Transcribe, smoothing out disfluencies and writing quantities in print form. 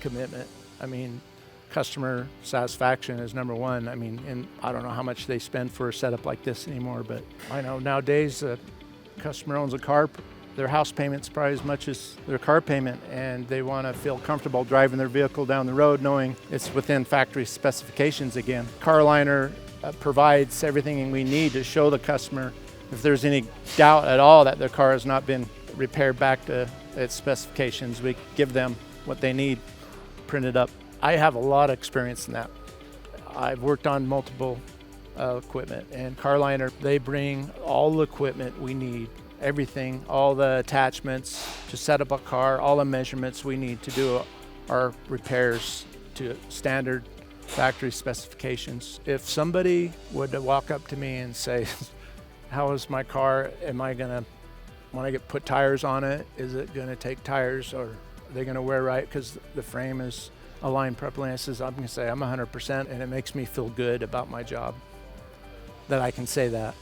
commitment. I mean, customer satisfaction is number one. I mean, and I don't know how much they spend for a setup like this anymore, but I know nowadays a customer owns a car, their house payment's probably as much as their car payment, and they want to feel comfortable driving their vehicle down the road knowing it's within factory specifications again. Carliner provides everything we need to show the customer if there's any doubt at all that their car has not been repaired back to its specifications. We give them what they need printed up. I have a lot of experience in that. I've worked on multiple equipment, and Carliner, they bring all the equipment we need, everything, all the attachments to set up a car, all the measurements we need to do our repairs to standard factory specifications. If somebody would walk up to me and say, how is my car, am I gonna, when I put tires on it, is it gonna take tires, or are they gonna wear right because the frame is aligned properly? And I says, I'm gonna say I'm 100%, and it makes me feel good about my job that I can say that.